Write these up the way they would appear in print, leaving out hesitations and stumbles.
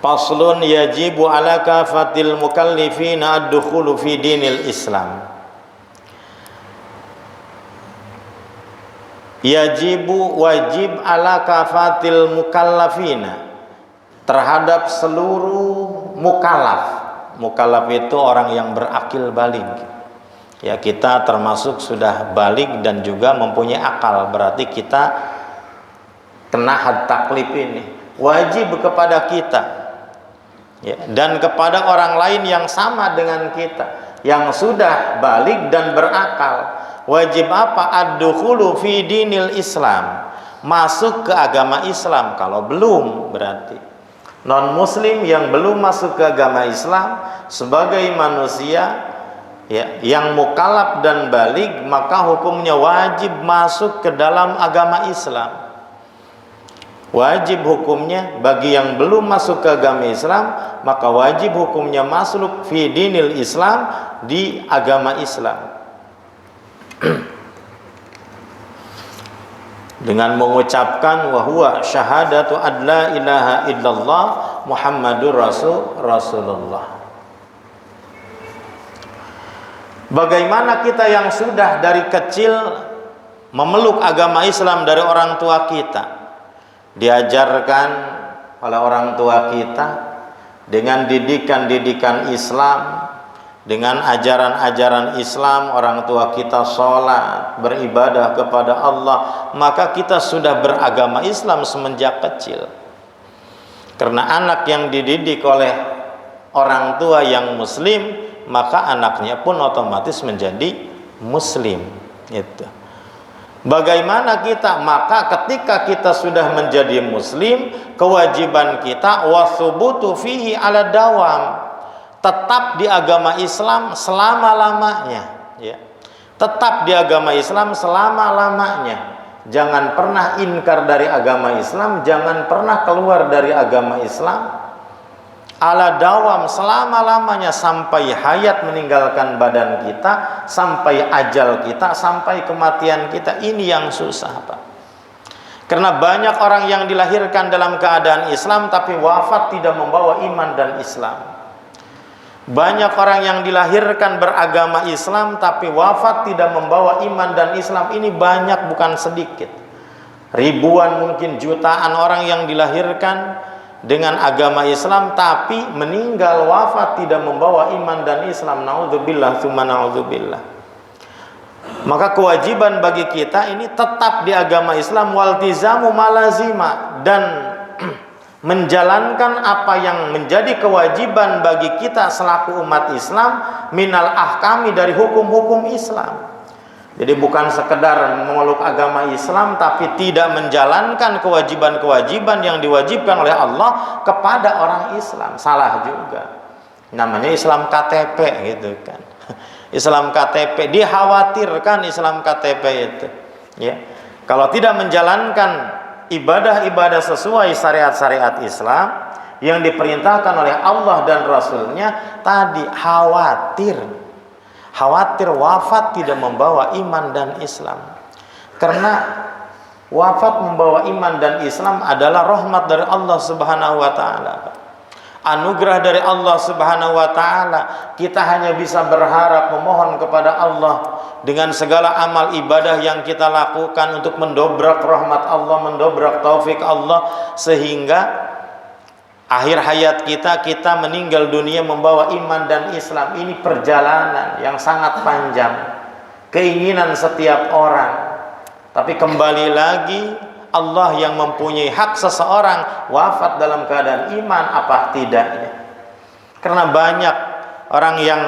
Faslun yajibu ala kafatil mukallifina ad-dukhulu fi dinil Islam. Yajibu wajib ala kafatil mukallafina, terhadap seluruh mukallaf. Mukallaf itu orang yang berakil balig. Ya, kita termasuk sudah balig dan juga mempunyai akal, berarti kita kena had taklif ini. Wajib kepada kita, ya, dan kepada orang lain yang sama dengan kita, yang sudah balig dan berakal. Wajib apa? Ad-dukhulu fi dinil Islam, masuk ke agama Islam. Kalau belum, berarti non muslim yang belum masuk ke agama Islam sebagai manusia, ya, yang mukallaf dan balig, maka hukumnya wajib masuk ke dalam agama Islam. Wajib hukumnya bagi yang belum masuk ke agama Islam, maka wajib hukumnya masuk fi dinil Islam, di agama Islam. Dengan mengucapkan wa huwa syahadatu ad la ilaha illallah Muhammadur Rasulullah. Bagaimana kita yang sudah dari kecil memeluk agama Islam dari orang tua kita, diajarkan oleh orang tua kita dengan didikan-didikan Islam, dengan ajaran-ajaran Islam, orang tua kita sholat, beribadah kepada Allah, maka kita sudah beragama Islam semenjak kecil. Karena anak yang dididik oleh orang tua yang muslim, maka anaknya pun otomatis menjadi muslim. Itu. Bagaimana kita? Maka ketika kita sudah menjadi muslim, kewajiban kita wasubutu fihi ala dawam, tetap di agama Islam selama-lamanya, ya. Tetap di agama Islam selama-lamanya. Jangan pernah ingkar dari agama Islam, jangan pernah keluar dari agama Islam. Ala dawam, selama-lamanya, sampai hayat meninggalkan badan kita, sampai ajal kita, sampai kematian kita. Ini yang susah, Pak. Karena banyak orang yang dilahirkan dalam keadaan Islam tapi wafat tidak membawa iman dan Islam. Banyak orang yang dilahirkan beragama Islam tapi wafat tidak membawa iman dan Islam. Ini banyak, bukan sedikit. Ribuan, mungkin jutaan orang yang dilahirkan dengan agama Islam tapi meninggal wafat tidak membawa iman dan Islam. Naudzubillah tsumma naudzubillah. Maka kewajiban bagi kita ini tetap di agama Islam, waltizamu malazima, dan menjalankan apa yang menjadi kewajiban bagi kita selaku umat Islam, minal ahkami, dari hukum-hukum Islam. Jadi bukan sekedar memeluk agama Islam tapi tidak menjalankan kewajiban-kewajiban yang diwajibkan oleh Allah kepada orang Islam. Salah juga. Namanya Islam KTP gitu kan. Islam KTP, dikhawatirkan Islam KTP itu, ya. Kalau tidak menjalankan ibadah-ibadah sesuai syariat-syariat Islam yang diperintahkan oleh Allah dan Rasulnya, tadi khawatir wafat tidak membawa iman dan Islam. Karena wafat membawa iman dan Islam adalah rahmat dari Allah Subhanahu wa taala, anugerah dari Allah Subhanahu wa taala. Kita hanya bisa berharap, memohon kepada Allah dengan segala amal ibadah yang kita lakukan untuk mendobrak rahmat Allah, mendobrak taufik Allah, sehingga akhir hayat kita meninggal dunia membawa iman dan Islam. Ini perjalanan yang sangat panjang, keinginan setiap orang. Tapi kembali lagi, Allah yang mempunyai hak seseorang wafat dalam keadaan iman apa tidaknya. Karena banyak orang yang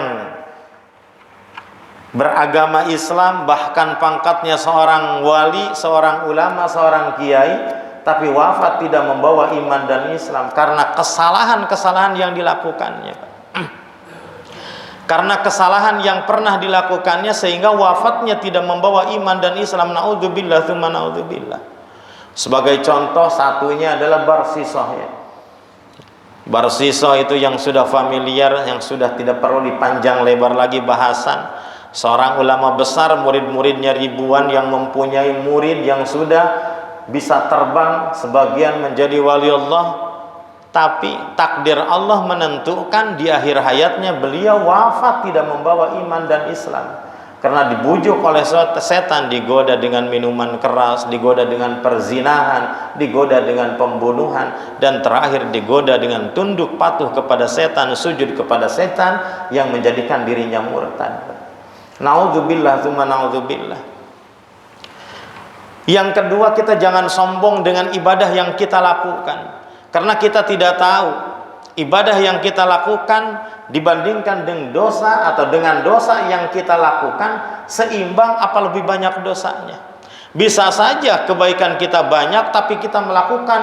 beragama Islam, bahkan pangkatnya seorang wali, seorang ulama, seorang kiai, tapi wafat tidak membawa iman dan Islam karena kesalahan-kesalahan yang dilakukannya. Karena kesalahan yang pernah dilakukannya sehingga wafatnya tidak membawa iman dan Islam. Naudzubillah tsumma naudzubillah. Sebagai contoh satunya adalah Barsisoh, ya. Barsisoh itu yang sudah familiar, yang sudah tidak perlu dipanjang lebar lagi bahasan. Seorang ulama besar, murid-muridnya ribuan, yang mempunyai murid yang sudah bisa terbang, sebagian menjadi wali Allah, tapi takdir Allah menentukan di akhir hayatnya beliau wafat tidak membawa iman dan Islam, karena dibujuk oleh setan, digoda dengan minuman keras, digoda dengan perzinahan, digoda dengan pembunuhan, dan terakhir digoda dengan tunduk patuh kepada setan, sujud kepada setan yang menjadikan dirinya murtad. Naudzubillah tsumma naudzubillah. Yang kedua, kita jangan sombong dengan ibadah yang kita lakukan, karena kita tidak tahu ibadah yang kita lakukan dibandingkan dengan dosa atau dengan dosa yang kita lakukan seimbang apa lebih banyak dosanya. Bisa saja kebaikan kita banyak tapi kita melakukan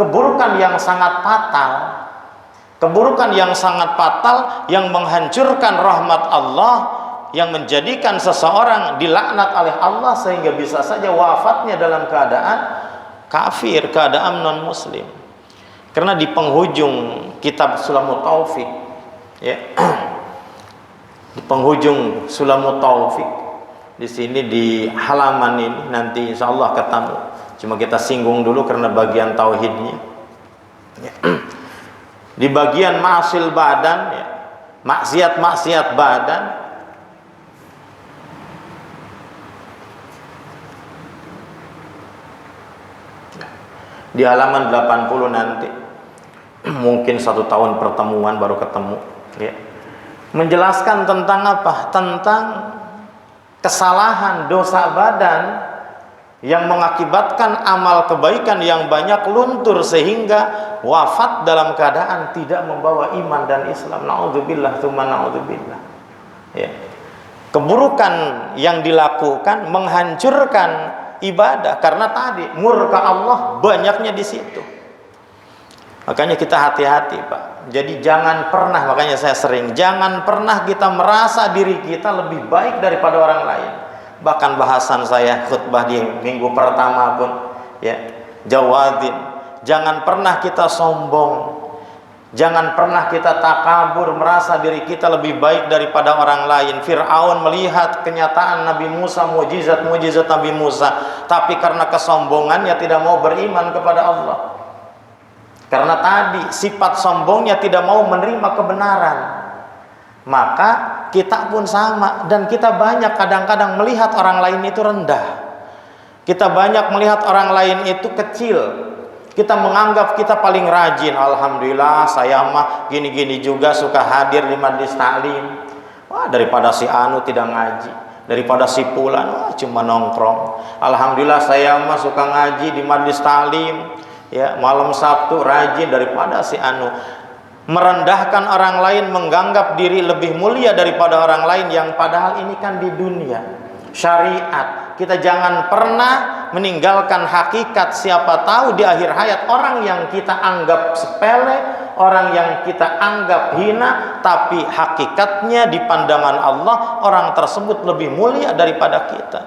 keburukan yang sangat fatal, keburukan yang sangat fatal yang menghancurkan rahmat Allah, yang menjadikan seseorang dilaknat oleh Allah sehingga bisa saja wafatnya dalam keadaan kafir, keadaan non muslim. Karena di penghujung kitab Sulamut Taufik, ya, di penghujung Sulamut Taufik, di sini di halaman ini nanti insya Allah ketemu. Cuma kita singgung dulu karena bagian tauhidnya. Ya. Di bagian ma'asil badan, ya, maksiat badan, di halaman 80 nanti. Mungkin 1 tahun pertemuan baru ketemu, ya. Menjelaskan tentang apa? Tentang kesalahan dosa badan yang mengakibatkan amal kebaikan yang banyak luntur sehingga wafat dalam keadaan tidak membawa iman dan Islam. Naudzubillah tsumma naudzubillah. Ya. Keburukan yang dilakukan menghancurkan ibadah karena tadi murka Allah banyaknya di situ. Makanya kita hati-hati, Pak. Jadi jangan pernah, makanya saya sering, jangan pernah kita merasa diri kita lebih baik daripada orang lain. Bahkan bahasan saya khutbah di minggu pertama pun, ya, jawadin, jangan pernah kita sombong, jangan pernah kita takabur merasa diri kita lebih baik daripada orang lain. Fir'aun melihat kenyataan Nabi Musa, mujizat Nabi Musa, tapi karena kesombongannya tidak mau beriman kepada Allah. Karena tadi sifat sombongnya tidak mau menerima kebenaran. Maka kita pun sama, dan kita banyak kadang-kadang melihat orang lain itu rendah. Kita banyak melihat orang lain itu kecil. Kita menganggap kita paling rajin. Alhamdulillah saya mah gini-gini juga suka hadir di majelis taklim. Wah, daripada si anu tidak ngaji, daripada si fulan wah cuma nongkrong. Alhamdulillah saya mah suka ngaji di majelis taklim, ya, malam Sabtu rajin daripada si anu. Merendahkan orang lain, menganggap diri lebih mulia daripada orang lain, yang padahal ini kan di dunia syariat. Kita jangan pernah meninggalkan hakikat. Siapa tahu di akhir hayat orang yang kita anggap sepele, orang yang kita anggap hina, tapi hakikatnya di pandangan Allah orang tersebut lebih mulia daripada kita.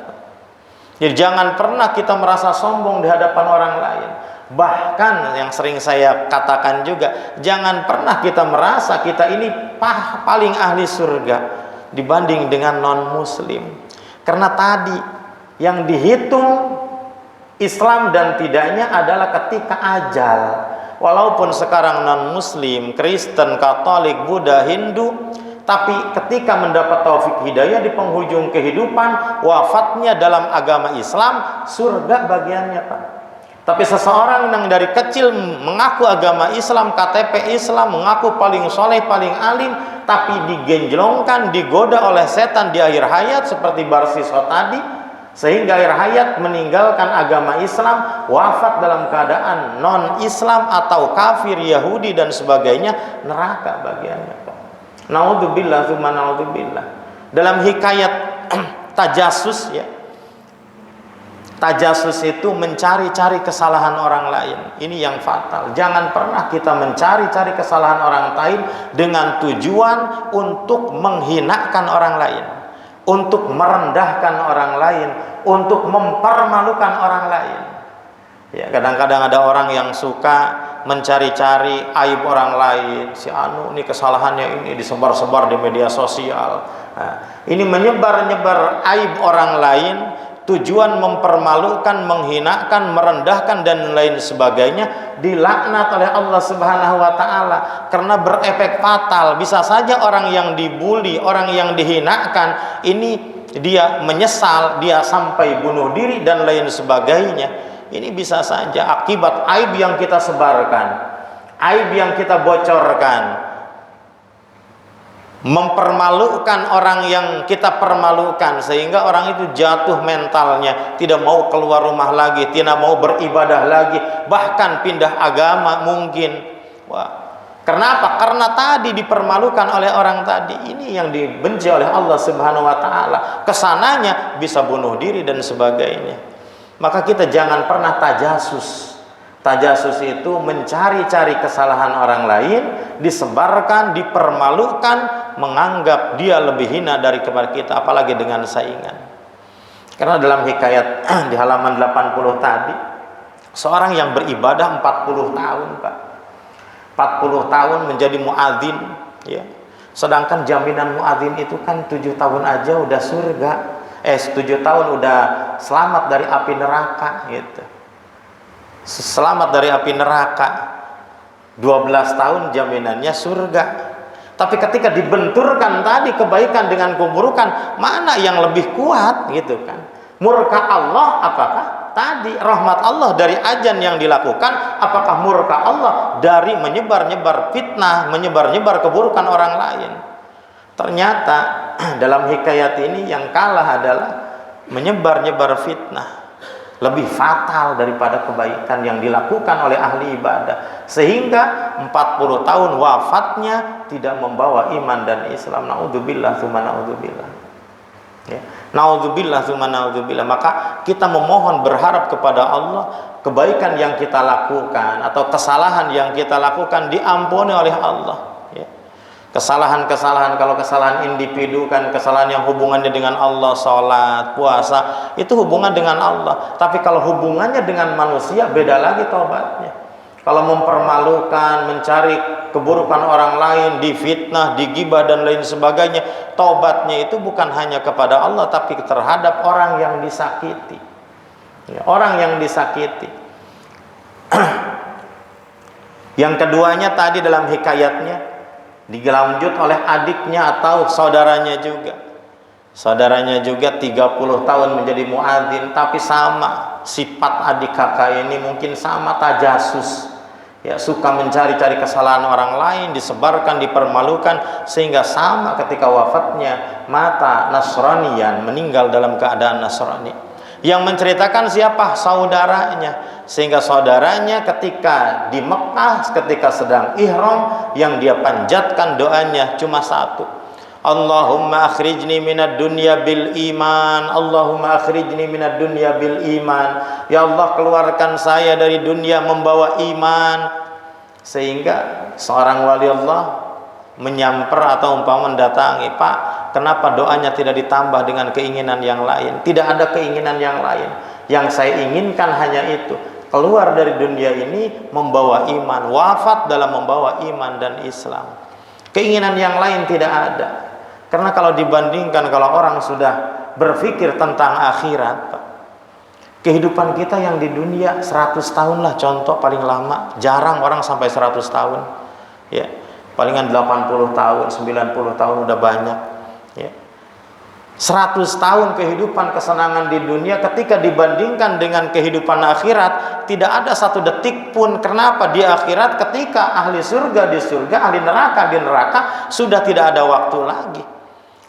Jadi jangan pernah kita merasa sombong di hadapan orang lain. Bahkan yang sering saya katakan juga, jangan pernah kita merasa kita ini paling ahli surga dibanding dengan non muslim. Karena tadi yang dihitung Islam dan tidaknya adalah ketika ajal. Walaupun sekarang non muslim, Kristen, Katolik, Buddha, Hindu, tapi ketika mendapat taufik hidayah di penghujung kehidupan, wafatnya dalam agama Islam, surga bagiannya, Pak. Tapi seseorang yang dari kecil mengaku agama Islam, KTP Islam, mengaku paling soleh, paling alim, tapi digenjlongkan, digoda oleh setan di akhir hayat seperti Barsiso tadi, sehingga akhir hayat meninggalkan agama Islam, wafat dalam keadaan non-Islam atau kafir, Yahudi dan sebagainya, neraka bagiannya. Naudzubillah tsumma naudzubillah. Dalam hikayat tajasus, ya, tajasus itu mencari-cari kesalahan orang lain. Ini yang fatal. Jangan pernah kita mencari-cari kesalahan orang lain dengan tujuan untuk menghinakan orang lain, untuk merendahkan orang lain, untuk mempermalukan orang lain. Ya, kadang-kadang ada orang yang suka mencari-cari aib orang lain. Si anu ini kesalahannya ini disebar-sebar di media sosial. Nah, ini menyebar-nyebar aib orang lain tujuan mempermalukan, menghinakan, merendahkan dan lain sebagainya, dilaknat oleh Allah Subhanahu wa taala karena berefek fatal. Bisa saja orang yang dibully, orang yang dihinakan ini dia menyesal, dia sampai bunuh diri dan lain sebagainya. Ini bisa saja akibat aib yang kita sebarkan, aib yang kita bocorkan, mempermalukan orang yang kita permalukan, sehingga orang itu jatuh mentalnya, tidak mau keluar rumah lagi, tidak mau beribadah lagi, bahkan pindah agama mungkin. Wah, kenapa? Karena tadi dipermalukan oleh orang tadi. Ini yang dibenci oleh Allah Subhanahu wa taala. Kesananya bisa bunuh diri dan sebagainya. Maka kita jangan pernah tajasus. Tajasus itu mencari-cari kesalahan orang lain, disebarkan, dipermalukan, menganggap dia lebih hina dari kepada kita, apalagi dengan saingan. Karena dalam hikayat di halaman 80 tadi, seorang yang beribadah 40 tahun, Pak. 40 tahun menjadi muadzin, ya. Sedangkan jaminan muadzin itu kan 7 tahun aja udah surga. 7 tahun udah selamat dari api neraka gitu. Selamat dari api neraka. 12 tahun jaminannya surga. Tapi ketika dibenturkan tadi kebaikan dengan keburukan, mana yang lebih kuat gitu kan? Murka Allah apakah tadi rahmat Allah dari ajan yang dilakukan, apakah murka Allah dari menyebar-nyebar fitnah, menyebar-nyebar keburukan orang lain? Ternyata dalam hikayat ini yang kalah adalah menyebar-nyebar fitnah. Lebih fatal daripada kebaikan yang dilakukan oleh ahli ibadah, sehingga 40 tahun wafatnya tidak membawa iman dan Islam. Naudzubillah tsumma naudzubillah, ya. Naudzubillah tsumma naudzubillah. Maka kita memohon, berharap kepada Allah kebaikan yang kita lakukan atau kesalahan yang kita lakukan diampuni oleh Allah. Kesalahan-kesalahan, kalau kesalahan individu kan kesalahan yang hubungannya dengan Allah, sholat, puasa, itu hubungan dengan Allah. Tapi kalau hubungannya dengan manusia, beda lagi taubatnya. Kalau mempermalukan, mencari keburukan orang lain, difitnah, digibah dan lain sebagainya, taubatnya itu bukan hanya kepada Allah, tapi terhadap orang yang disakiti, ya, orang yang disakiti. Yang keduanya tadi dalam hikayatnya dilanjut oleh adiknya atau saudaranya juga. Saudaranya juga 30 tahun menjadi muadzin, tapi sama sifat adik kakak ini, mungkin sama tajasus. Ya, suka mencari-cari kesalahan orang lain, disebarkan, dipermalukan, sehingga sama ketika wafatnya mata Nasranian, meninggal dalam keadaan Nasrani. Yang menceritakan siapa? Saudaranya. Sehingga saudaranya ketika di Mekah, ketika sedang ihram, yang dia panjatkan doanya cuma satu. Allahumma akhrijni minad dunya bil iman. Allahumma akhrijni minad dunya bil iman. Ya Allah, keluarkan saya dari dunia membawa iman. Sehingga seorang wali Allah menyamper atau umpama mendatangi, Pak, kenapa doanya tidak ditambah dengan keinginan yang lain? Tidak ada keinginan yang lain. Yang saya inginkan hanya itu, keluar dari dunia ini membawa iman, wafat dalam membawa iman dan Islam. Keinginan yang lain tidak ada. Karena kalau dibandingkan, kalau orang sudah berpikir tentang akhirat, Pak, kehidupan kita yang di dunia 100 tahun lah contoh paling lama. Jarang orang sampai 100 tahun, ya. Palingan 80 tahun, 90 tahun udah banyak, ya. 100 tahun kehidupan kesenangan di dunia ketika dibandingkan dengan kehidupan akhirat, tidak ada satu detik pun. Kenapa? Di akhirat ketika ahli surga di surga, ahli neraka di neraka, sudah tidak ada waktu lagi.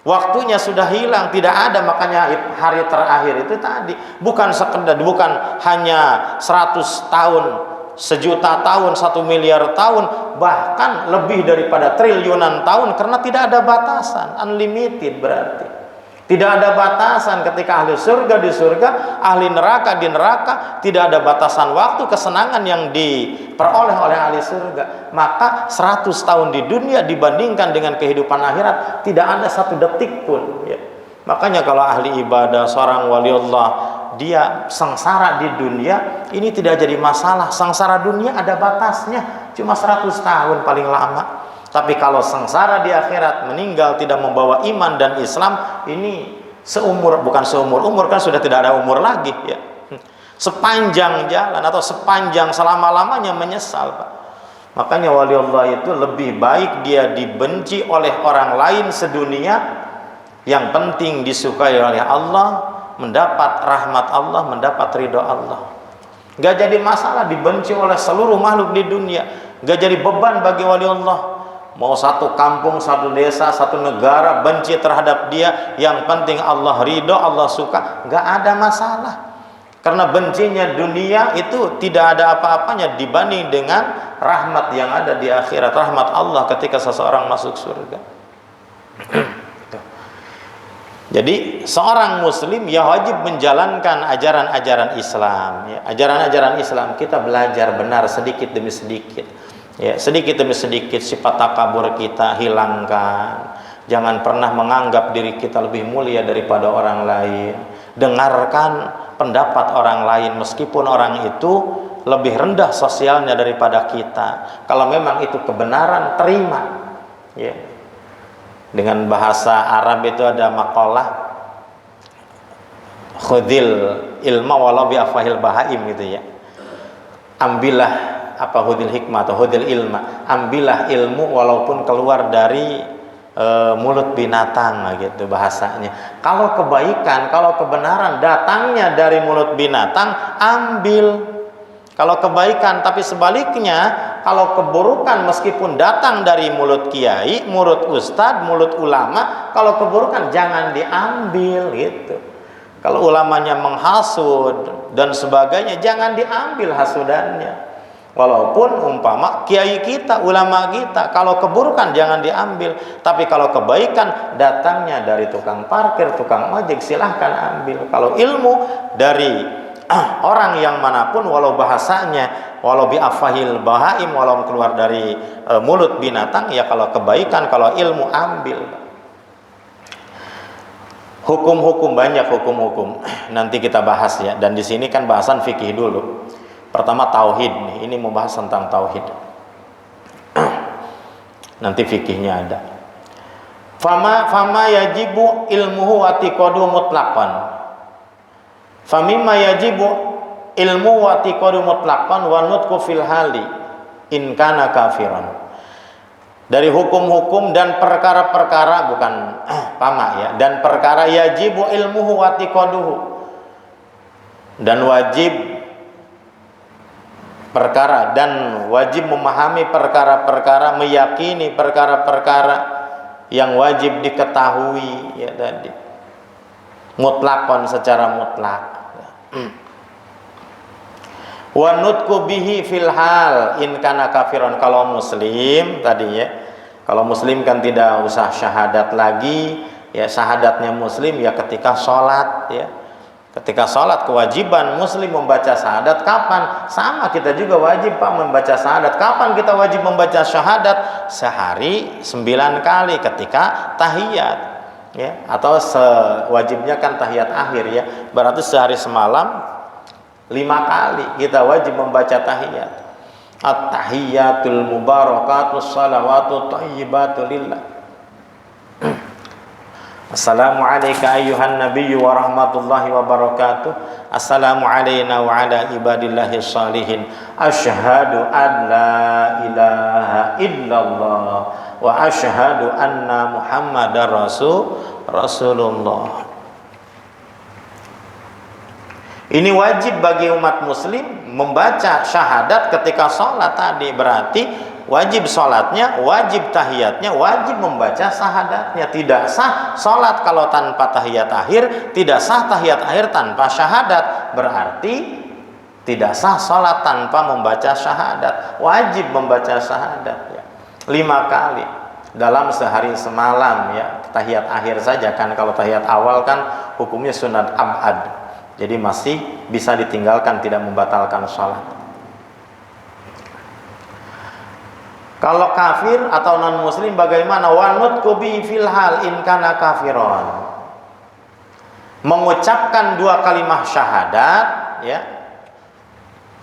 Waktunya sudah hilang, tidak ada. Makanya hari terakhir itu tadi bukan sekedar, bukan hanya 100 tahun, 1.000.000 tahun, 1 miliar tahun, bahkan lebih daripada triliunan tahun, karena tidak ada batasan, unlimited berarti. Tidak ada batasan ketika ahli surga di surga, ahli neraka di neraka, tidak ada batasan waktu kesenangan yang diperoleh oleh ahli surga. Maka 100 tahun di dunia dibandingkan dengan kehidupan akhirat, tidak ada satu detik pun, ya. Makanya kalau ahli ibadah, seorang waliullah, dia sengsara di dunia, ini tidak jadi masalah. Sengsara dunia ada batasnya, cuma 100 tahun paling lama. Tapi kalau sengsara di akhirat, meninggal tidak membawa iman dan Islam, ini bukan seumur umur, kan sudah tidak ada umur lagi ya. Sepanjang jalan atau sepanjang selama-lamanya menyesal, Pak. Makanya wali Allah itu lebih baik dia dibenci oleh orang lain sedunia, yang penting disukai oleh Allah, mendapat rahmat Allah, mendapat ridho Allah. Gak jadi masalah dibenci oleh seluruh makhluk di dunia, gak jadi beban bagi wali Allah. Mau satu kampung, satu desa, satu negara benci terhadap dia, yang penting Allah ridho, Allah suka, gak ada masalah. Karena bencinya dunia itu tidak ada apa-apanya dibanding dengan rahmat yang ada di akhirat, rahmat Allah ketika seseorang masuk surga. Jadi seorang muslim ya wajib menjalankan ajaran-ajaran Islam ya. Ajaran-ajaran Islam kita belajar benar sedikit demi sedikit ya, sedikit demi sedikit sifat takabur kita hilangkan. Jangan pernah menganggap diri kita lebih mulia daripada orang lain. Dengarkan pendapat orang lain meskipun orang itu lebih rendah sosialnya daripada kita. Kalau memang itu kebenaran, terima ya. Dengan bahasa Arab itu ada maqalah, khudil ilma walau bi afahil bahaim gitu ya. Ambillah khudil hikmah atau khudil ilma, ambillah ilmu walaupun keluar dari mulut binatang gitu bahasanya. Kalau kebaikan, kalau kebenaran datangnya dari mulut binatang, ambil. Kalau kebaikan, tapi sebaliknya, kalau keburukan meskipun datang dari mulut kiai, mulut ustadz, mulut ulama, kalau keburukan jangan diambil gitu. Kalau ulamanya menghasut dan sebagainya, jangan diambil hasudannya. Walaupun umpama kiai kita, ulama kita, kalau keburukan jangan diambil. Tapi kalau kebaikan datangnya dari tukang parkir, tukang ojek, silahkan ambil. Kalau ilmu dari orang yang manapun, walau bahasanya, walau bi'afahil bahaim, walau keluar dari mulut binatang, ya kalau kebaikan, kalau ilmu ambil. Hukum-hukum, banyak hukum-hukum nanti kita bahas ya. Dan di sini kan bahasan fikih dulu. Pertama tauhid nih, ini membahas tentang tauhid. Nanti fikihnya ada. Fama yajibu ilmuhu wa tiqadu mutlaqan. Famimma yajibu ilmu wa tiqadu mutlaqan wa nutqu fil hali in kana kafiran. Dari hukum-hukum dan perkara-perkara, bukan pama ya, dan perkara yajibu ilmuhu wa tiqaduhu, dan wajib perkara dan wajib memahami perkara-perkara, meyakini perkara-perkara yang wajib diketahui ya tadi, mutlakon, secara mutlak. Wa nutqu bihi fil hal in kana kafiron. Kalau muslim tadi ya, kalau muslim kan tidak usah syahadat lagi ya, syahadatnya muslim ya ketika sholat ya. Ketika sholat kewajiban muslim membaca syahadat. Kapan? Sama, kita juga wajib Pak membaca syahadat. Kapan kita wajib membaca syahadat? Sehari 9 kali ketika tahiyat ya, atau sewajibnya kan tahiyat akhir ya, berarti sehari semalam 5 kali kita wajib membaca tahiyat. At-tahiyatul mubarakatus salawatut thayyibatu lillah. Assalamu alayka ayyuhan nabiyyu wa rahmatullahi wa barakatuh. Assalamu alayna wa ala ibadillahi shalihin. Asyhadu an la ilaha illallah wa asyhadu anna muhammadar rasulullah. Ini wajib bagi umat muslim membaca syahadat ketika sholat tadi. Berarti wajib sholatnya, wajib tahiyatnya, wajib membaca syahadatnya. Tidak sah sholat kalau tanpa tahiyat akhir, tidak sah tahiyat akhir tanpa syahadat. Berarti tidak sah sholat tanpa membaca syahadat. Wajib membaca syahadat ya, 5 kali dalam sehari semalam ya. Tahiyat akhir saja kan, kalau tahiyat awal kan hukumnya sunat abad, jadi masih bisa ditinggalkan, tidak membatalkan sholat. Kalau kafir atau non muslim bagaimana? Wa nutqu bi fil hal in kana kafiron. Mengucapkan 2 kalimah syahadat ya,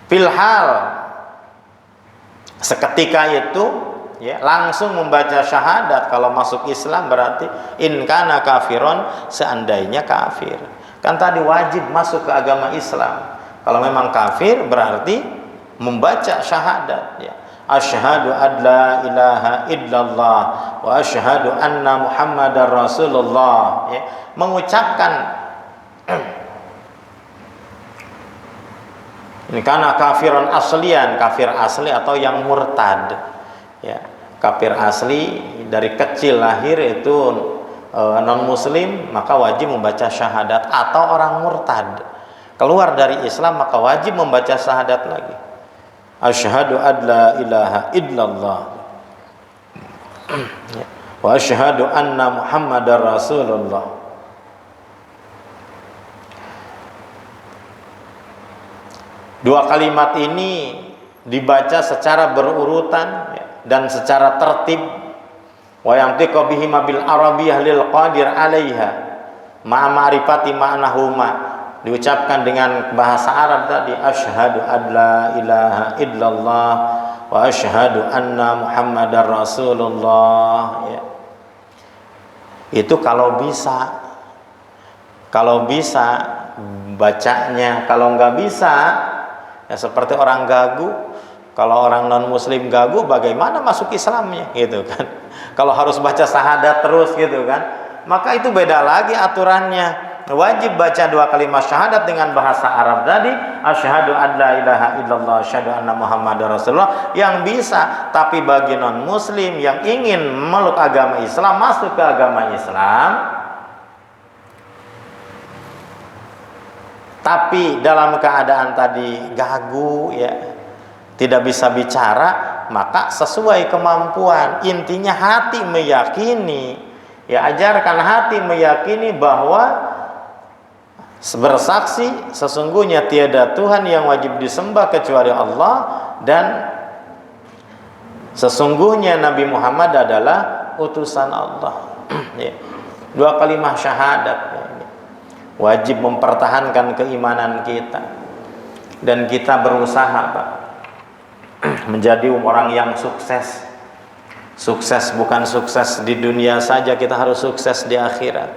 fil hal seketika itu ya, langsung membaca syahadat. Kalau masuk Islam berarti in kana kafiron, seandainya kafir. Kan tadi wajib masuk ke agama Islam. Kalau memang kafir berarti membaca syahadat, ya. Asyhadu an la ilaha illallah wa asyhadu anna Muhammadar Rasulullah, ya. Mengucapkan ini karena kafiran aslian, kafir asli atau yang murtad, ya. Kafir asli dari kecil lahir itu non muslim, maka wajib membaca syahadat. Atau orang murtad keluar dari Islam, maka wajib membaca syahadat lagi. Asyhadu an la ilaha illallah wa asyhadu anna Muhammadar Rasulullah. Dua kalimat ini dibaca secara berurutan, ya, dan secara tertib. Wa yantiqu bihi bil arabiyyah lil qadir 'alaiha ma ma'rifati ma'nahuma, diucapkan dengan bahasa Arab tadi, asyhadu an la ilaha illallah wa asyhadu anna Muhammadar Rasulullah, ya. Itu kalau bisa bacanya. Kalau nggak bisa, ya seperti orang gagu. Kalau orang non muslim gagu, bagaimana masuk Islamnya, gitu kan? Kalau harus baca syahadat terus, gitu kan? Maka itu beda lagi aturannya. Wajib baca dua kalimat syahadat dengan bahasa Arab tadi, asyhadu an la ilaha illallah asyhadu anna Muhammadar Rasulullah, yang bisa. Tapi bagi non muslim yang ingin meluk agama Islam, masuk ke agama Islam, tapi dalam keadaan tadi gagu, ya, tidak bisa bicara, maka sesuai kemampuan. Intinya hati meyakini, ya, ajarkan hati meyakini bahwa bersaksi sesungguhnya tiada Tuhan yang wajib disembah kecuali Allah, dan sesungguhnya Nabi Muhammad adalah utusan Allah. Ya. Dua kalimat syahadat, ya. Wajib mempertahankan keimanan kita, dan kita berusaha, Pak, menjadi orang yang sukses. Sukses bukan sukses di dunia saja, kita harus sukses di akhirat,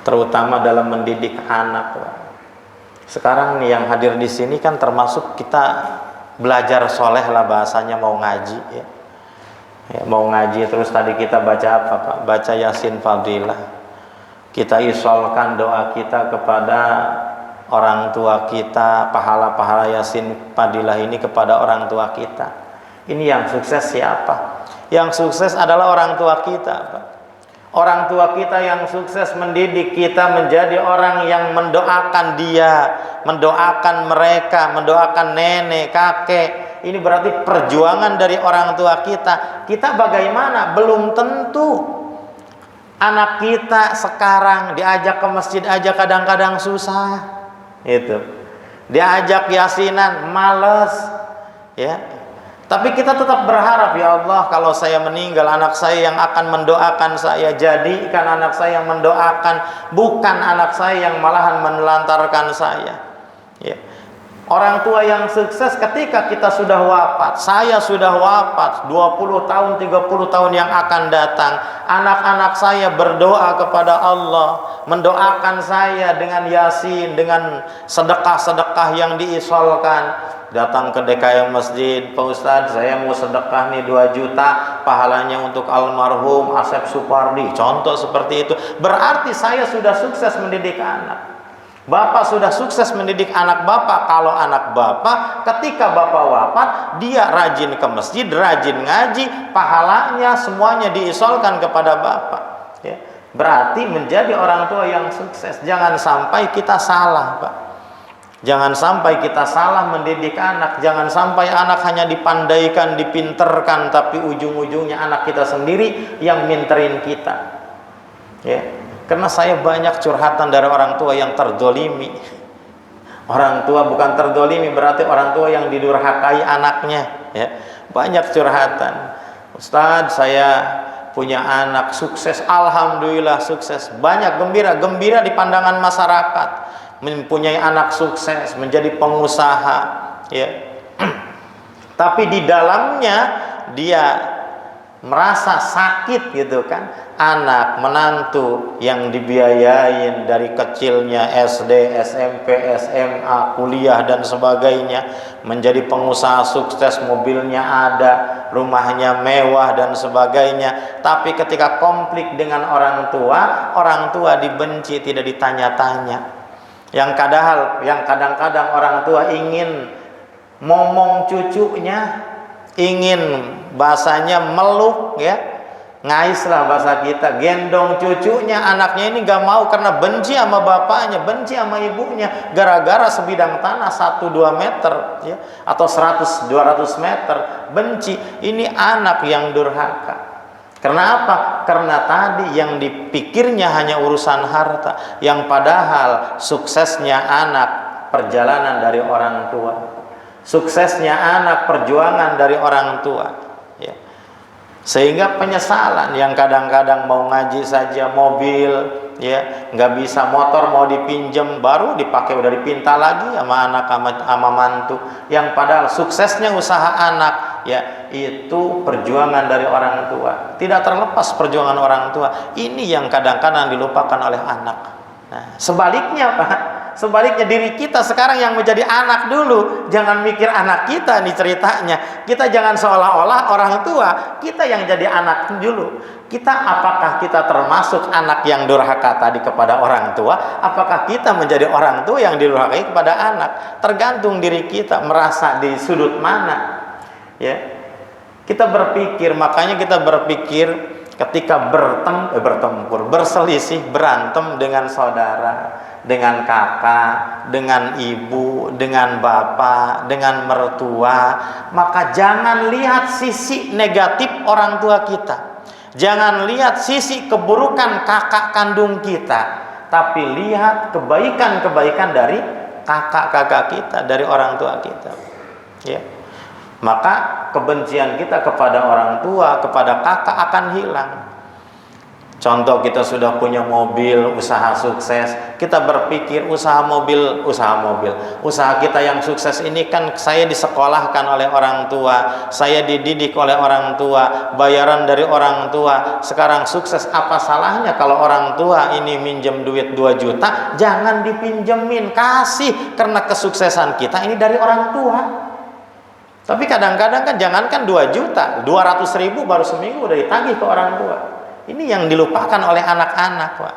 terutama dalam mendidik anak, Pak. Sekarang nih yang hadir di sini kan termasuk kita belajar soleh lah bahasanya, mau ngaji, ya. Ya, mau ngaji terus tadi kita baca apa, Pak? Baca Yasin Fadilah. Kita isolkan doa kita kepada orang tua kita, pahala-pahala Yasin Fadilah ini kepada orang tua kita. Ini yang sukses siapa? Yang sukses adalah orang tua kita, Pak. Orang tua kita yang sukses mendidik kita menjadi orang yang mendoakan dia, mendoakan mereka, mendoakan nenek, kakek. Ini berarti perjuangan dari orang tua kita. Kita bagaimana? Belum tentu. Anak kita sekarang diajak ke masjid aja kadang-kadang susah, itu. Diajak yasinan males, ya. Tapi kita tetap berharap, ya Allah, kalau saya meninggal, anak saya yang akan mendoakan saya, jadikan anak saya yang mendoakan, bukan anak saya yang malahan menelantarkan saya, ya. Orang tua yang sukses ketika kita sudah wafat, saya sudah wafat 20 tahun, 30 tahun yang akan datang, anak-anak saya berdoa kepada Allah, mendoakan saya dengan yasin, dengan sedekah-sedekah yang diisolkan. Datang ke DKM masjid, Pak Ustadz, saya mau sedekah nih 2 juta, pahalanya untuk almarhum Asep Supardi, contoh seperti itu. Berarti saya sudah sukses mendidik anak. Bapak sudah sukses mendidik anak bapak. Kalau anak bapak ketika bapak wafat, dia rajin ke masjid, rajin ngaji, pahalanya semuanya diisolkan kepada bapak, ya. Berarti menjadi orang tua yang sukses. Jangan sampai kita salah, Pak. Jangan sampai kita salah mendidik anak. Jangan sampai anak hanya dipandaikan, dipinterkan, tapi ujung-ujungnya anak kita sendiri yang minterin kita, ya. Karena saya banyak curhatan dari orang tua yang terdolimi. Orang tua bukan terdolimi, berarti orang tua yang didurhakai anaknya, ya. Banyak curhatan. Ustadz, saya punya anak sukses, alhamdulillah sukses, banyak gembira di pandangan masyarakat, mempunyai anak sukses, menjadi pengusaha, ya. Tapi di dalamnya dia merasa sakit gitu kan, anak menantu yang dibiayain dari kecilnya SD, SMP, SMA, kuliah dan sebagainya, menjadi pengusaha sukses, mobilnya ada, rumahnya mewah dan sebagainya, tapi ketika konflik dengan orang tua dibenci, tidak ditanya-tanya. Yang kadang-kadang orang tua ingin momong cucunya, ingin bahasanya meluk ya, ngais lah bahasa kita, gendong cucunya, anaknya ini gak mau karena benci sama bapaknya, benci sama ibunya, gara-gara sebidang tanah 1-2 meter ya, atau 100-200 meter, benci. Ini anak yang durhaka. Karena apa? Karena tadi yang dipikirnya hanya urusan harta, yang padahal suksesnya anak perjalanan dari orang tua, suksesnya anak perjuangan dari orang tua ya. Sehingga penyesalan yang kadang-kadang mau ngaji saja mobil ya nggak bisa, motor mau dipinjem baru dipakai udah dipinta lagi sama anak sama mantu, yang padahal suksesnya usaha anak ya itu perjuangan dari orang tua. Tidak terlepas perjuangan orang tua ini yang kadang-kadang dilupakan oleh anak. Nah, sebaliknya Pak, sebaliknya diri kita sekarang yang menjadi anak dulu, jangan mikir anak kita nih ceritanya. Kita jangan seolah-olah orang tua, kita yang jadi anak dulu. Apakah kita termasuk anak yang durhaka tadi kepada orang tua? Apakah kita menjadi orang tua yang durhaka kepada anak? Tergantung diri kita merasa di sudut mana. Ya. Kita berpikir, makanya kita berpikir ketika bertempur, berselisih, berantem dengan saudara, dengan kakak, dengan ibu, dengan bapak, dengan mertua, maka jangan lihat sisi negatif orang tua kita, jangan lihat sisi keburukan kakak kandung kita, tapi lihat kebaikan-kebaikan dari kakak-kakak kita, dari orang tua kita ya. Maka kebencian kita kepada orang tua, kepada kakak akan hilang. Contoh, kita sudah punya mobil, usaha sukses, kita berpikir usaha kita yang sukses ini kan saya disekolahkan oleh orang tua, saya dididik oleh orang tua, bayaran dari orang tua, sekarang sukses, apa salahnya kalau orang tua ini minjem duit 2 juta, jangan dipinjemin, kasih, karena kesuksesan kita ini dari orang tua. Tapi kadang-kadang kan jangankan 2 juta, 200.000 baru seminggu udah ditagih ke orang tua. Ini yang dilupakan oleh anak-anak, Pak.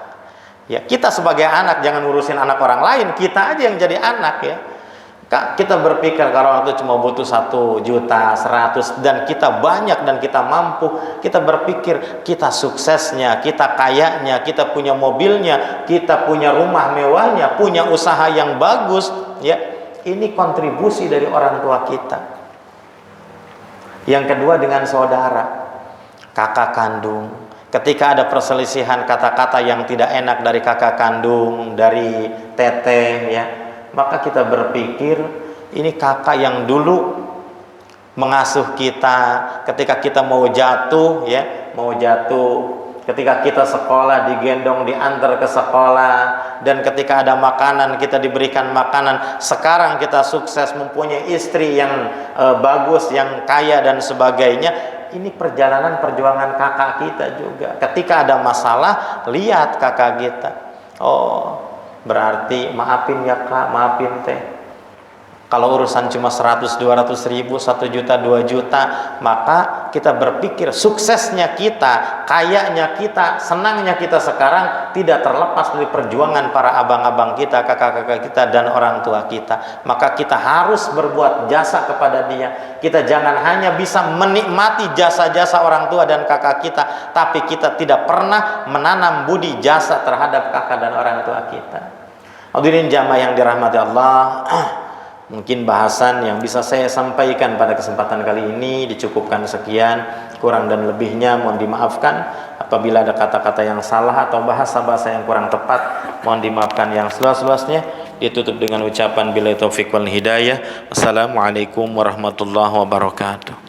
Ya, kita sebagai anak jangan ngurusin anak orang lain, kita aja yang jadi anak ya. Kita berpikir kalau orang itu cuma butuh 1 juta, 100, dan kita banyak dan kita mampu, kita berpikir kita suksesnya, kita kayanya, kita punya mobilnya, kita punya rumah mewahnya, punya usaha yang bagus ya. Ini kontribusi dari orang tua kita. Yang kedua dengan saudara, kakak kandung. Ketika ada perselisihan kata-kata yang tidak enak dari kakak kandung, dari teteh ya, maka kita berpikir ini kakak yang dulu mengasuh kita ketika kita mau jatuh ya, ketika kita sekolah digendong diantar ke sekolah, dan ketika ada makanan kita diberikan makanan. Sekarang kita sukses, mempunyai istri yang bagus, yang kaya dan sebagainya. Ini perjalanan perjuangan kakak kita juga. Ketika ada masalah, lihat kakak kita. Oh, berarti maafin ya kak, maafin teh. Kalau urusan cuma 100-200 ribu, 1 juta, 2 juta, maka kita berpikir suksesnya kita, kayanya kita, senangnya kita sekarang tidak terlepas dari perjuangan para abang-abang kita, kakak-kakak kita, dan orang tua kita. Maka kita harus berbuat jasa kepada dia. Kita jangan hanya bisa menikmati jasa-jasa orang tua dan kakak kita, tapi kita tidak pernah menanam budi jasa terhadap kakak dan orang tua kita. Hadirin jamaah yang dirahmati Allah, mungkin bahasan yang bisa saya sampaikan pada kesempatan kali ini dicukupkan sekian, kurang dan lebihnya mohon dimaafkan. Apabila ada kata-kata yang salah atau bahasa-bahasa yang kurang tepat, mohon dimaafkan yang seluas-luasnya. Ditutup dengan ucapan billahi taufiq wal hidayah. Wassalamualaikum warahmatullahi wabarakatuh.